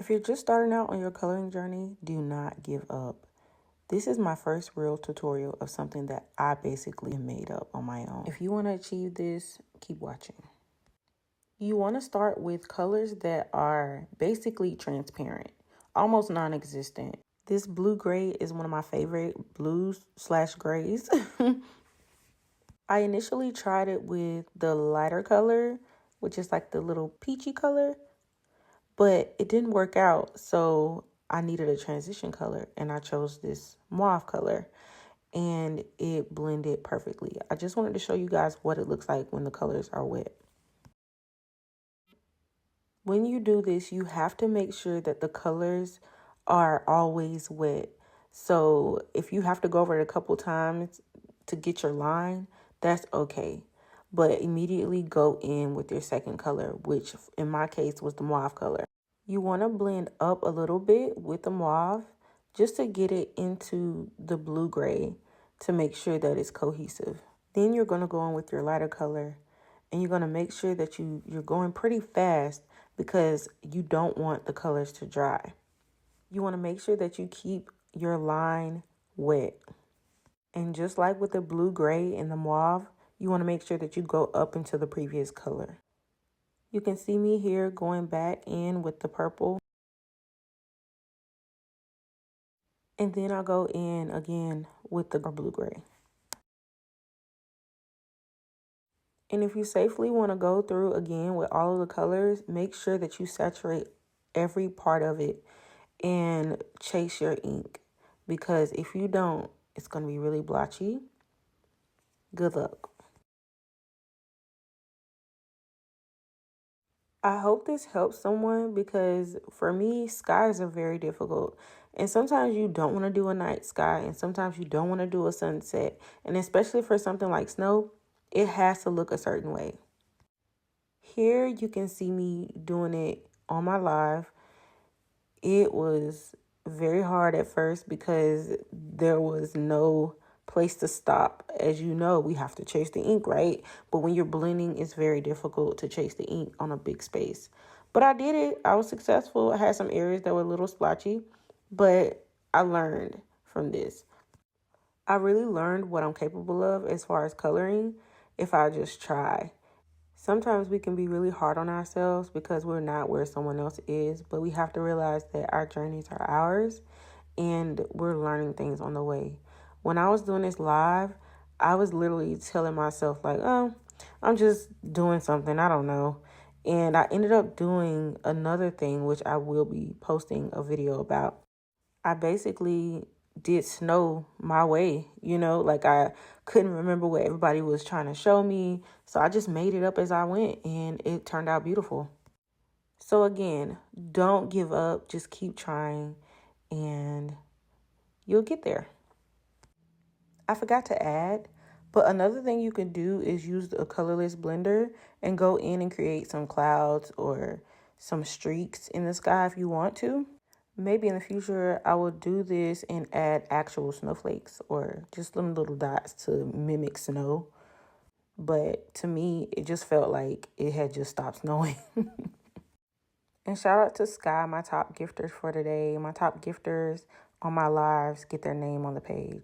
If you're just starting out on your coloring journey, do not give up. This is my first real tutorial of something that I basically made up on my own. If you want to achieve this, keep watching. You want to start with colors that are basically transparent, almost non-existent. This blue-gray is one of my favorite blues/grays. I initially tried it with the lighter color, which is like the little peachy color, but it didn't work out. So I needed a transition color and I chose this mauve color and it blended perfectly. I just wanted to show you guys what it looks like when the colors are wet. When you do this, you have to make sure that the colors are always wet. So if you have to go over it a couple times to get your line, that's okay. But immediately go in with your second color, which in my case was the mauve color. You want to blend up a little bit with the mauve just to get it into the blue-gray to make sure that it's cohesive. Then you're going to go in with your lighter color and you're going to make sure that you're going pretty fast because you don't want the colors to dry. You want to make sure that you keep your line wet. And just like with the blue-gray and the mauve, you want to make sure that you go up into the previous color. You can see me here going back in with the purple. And then I'll go in again with the blue-gray. And if you safely want to go through again with all of the colors, make sure that you saturate every part of it and chase your ink. Because if you don't, it's going to be really blotchy. Good luck. I hope this helps someone because for me, skies are very difficult. And sometimes you don't want to do a night sky and sometimes you don't want to do a sunset. And especially for something like snow, it has to look a certain way. Here you can see me doing it on my live. It was very hard at first because there was no place to stop. As you know, we have to chase the ink, right? But when you're blending, it's very difficult to chase the ink on a big space. But I did it. I was successful. I had some areas that were a little splotchy, but I learned from this. I really learned what I'm capable of as far as coloring if I just try. Sometimes we can be really hard on ourselves because we're not where someone else is, but we have to realize that our journeys are ours and we're learning things on the way. When I was doing this live, I was literally telling myself like, oh, I'm just doing something, I don't know. And I ended up doing another thing, which I will be posting a video about. I basically did snow my way, like I couldn't remember what everybody was trying to show me. So I just made it up as I went and it turned out beautiful. So again, don't give up, just keep trying and you'll get there. I forgot to add, but another thing you can do is use a colorless blender and go in and create some clouds or some streaks in the sky if you want to. Maybe in the future, I will do this and add actual snowflakes or just some little dots to mimic snow. But to me, it just felt like it had just stopped snowing. And shout out to Sky, my top gifters for today. My top gifters on my lives get their name on the page.